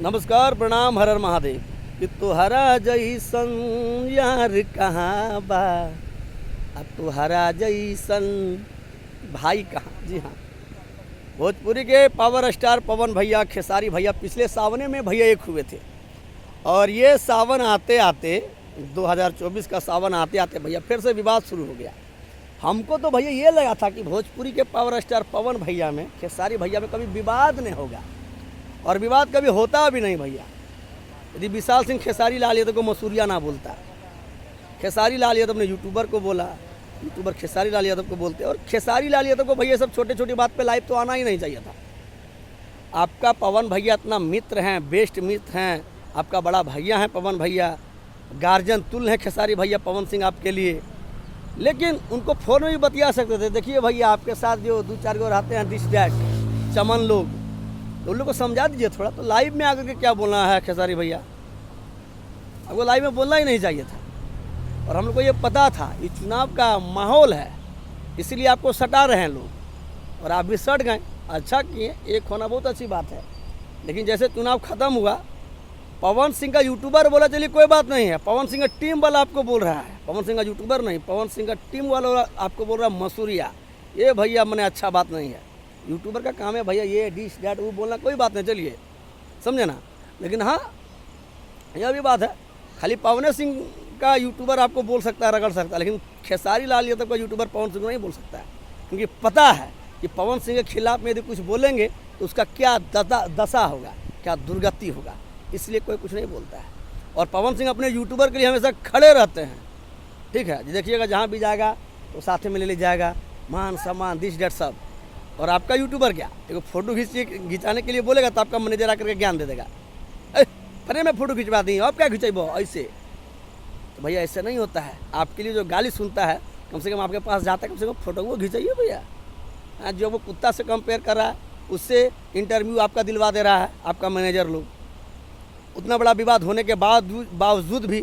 नमस्कार, प्रणाम, हर हर महादेव। कि तुहरा जैसन यार कहाँ बा, अब तुहरा जैसन भाई कहाँ। जी हाँ, भोजपुरी के पावर स्टार पवन भैया, खेसारी भैया पिछले सावने में भैया एक हुए थे। और ये सावन आते आते 2024 का सावन आते आते भैया फिर से विवाद शुरू हो गया। हमको तो भैया ये लगा था कि भोजपुरी के पावर स्टार पवन भैया में, खेसारी भैया में कभी विवाद नहीं होगा और विवाद कभी होता भी नहीं भैया। यदि विशाल सिंह खेसारी लाल यादव को मसूरिया ना बोलता, खेसारी लाल यादव ने यूट्यूबर को बोला, यूट्यूबर खेसारी लाल यादव को बोलते, और खेसारी लाल यादव को भैया सब छोटे छोटी बात पे लाइव तो आना ही नहीं चाहिए था। आपका पवन भैया इतना मित्र हैं, बेस्ट मित्र हैं, आपका बड़ा भैया हैं पवन भैया, गार्जियन तुल्य हैं खेसारी भैया पवन सिंह आपके लिए। लेकिन उनको फ़ोन में भी बतिया सकते थे। देखिए भैया, आपके साथ जो 2-4 गो रहते हैं दिस डैट चमन लोग, तो उन लोग को समझा दीजिए थोड़ा। तो लाइव में आकर के क्या बोलना है खेसारी भैया, आपको लाइव में बोलना ही नहीं चाहिए था। और हम लोग को ये पता था ये चुनाव का माहौल है, इसीलिए आपको सटा रहे हैं लोग, और आप भी सट गए। अच्छा किए, एक होना बहुत अच्छी बात है। लेकिन जैसे चुनाव ख़त्म हुआ, पवन सिंह का यूट्यूबर बोला, चलिए कोई बात नहीं है, पवन सिंह का टीम वाला आपको बोल रहा है, पवन सिंह का यूट्यूबर नहीं, पवन सिंह का टीम वाला आपको बोल रहा है मसूरिया, ये भैया मैंने अच्छा बात नहीं है। यूट्यूबर का काम है भैया ये डिश डैट वो बोलना, कोई बात नहीं, चलिए समझे ना। लेकिन हाँ, यह भी बात है, खाली पवन सिंह का यूट्यूबर आपको बोल सकता है, रगड़ सकता है, लेकिन खेसारी लाल यादव का यूट्यूबर पवन सिंह नहीं बोल सकता है। क्योंकि पता है कि पवन सिंह के खिलाफ में यदि कुछ बोलेंगे तो उसका क्या दशा होगा, क्या दुर्गति होगा, इसलिए कोई कुछ नहीं बोलता है। और पवन सिंह अपने यूट्यूबर के लिए हमेशा खड़े रहते हैं। ठीक है, देखिएगा जहाँ भी जाएगा तो साथ में ले जाएगा, मान सम्मान दिस डेट सब। और आपका यूट्यूबर क्या, एक फ़ोटो खिंचाने के लिए बोलेगा तो आपका मैनेजर आकर के ज्ञान दे देगा, अरे मैं फ़ोटो खिंचवा दी, आप क्या खिंचेबो ऐसे। तो भैया ऐसे नहीं होता है। आपके लिए जो गाली सुनता है, कम से कम आपके पास जाता है, कम से कम फ़ोटो वो खिंचाइए भैया। जो वो कुत्ता से कंपेयर कर रहा है, उससे इंटरव्यू आपका दिलवा दे रहा है आपका मैनेजर लोग। उतना बड़ा विवाद होने के बावजूद भी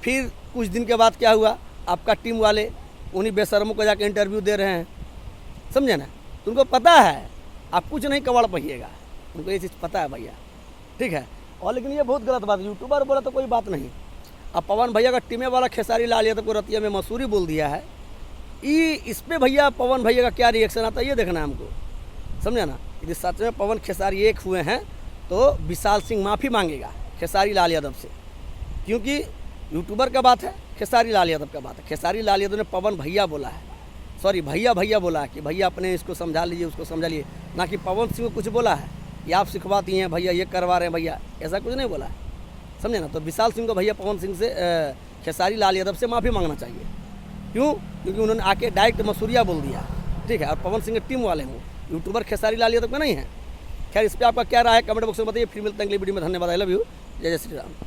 फिर कुछ दिन के बाद क्या हुआ, आपका टीम वाले उन्हीं बेशर्मों को जाकर इंटरव्यू दे रहे हैं, समझे ना। तो उनको पता है आप कुछ नहीं कबाड़ पाइएगा, उनको ये चीज़ पता है भैया। ठीक है, और लेकिन ये बहुत गलत बात है। यूट्यूबर बोला तो कोई बात नहीं, अब पवन भैया का टीमे वाला खेसारी लाल यादव को रतिया में मसूरी बोल दिया है। इस पर भैया पवन भैया का क्या रिएक्शन आता है ये देखना है हमको, समझे ना। यदि सच में पवन खेसारी एक हुए हैं तो विशाल सिंह माफ़ी मांगेगा खेसारी लाल यादव से, क्योंकि यूट्यूबर का बात है, खेसारी लाल यादव का बात है। खेसारी लाल यादव ने पवन भैया बोला है, सॉरी भैया बोला है कि भैया अपने इसको समझा लीजिए, उसको समझा लीजिए, ना कि पवन सिंह को कुछ बोला है ये आप सिखवाती हैं भैया, ये करवा रहे हैं भैया, ऐसा कुछ नहीं बोला है, समझे ना। तो विशाल सिंह को भैया पवन सिंह से खेसारी लाल यादव से माफ़ी मांगना चाहिए। क्यों? क्योंकि उन्होंने आके डायरेक्ट मसूरिया बोल दिया। ठीक है, और पवन सिंह के टीम वाले हैं, यूट्यूबर खेसारी लाल यादव में नहीं है। खैर, इस पर आपका क्या राय है कमेंट बॉक्स में बताइए। फिर मिलते हैं अगली वीडियो में। धन्यवाद, आई लव यू, जय जय श्री राम।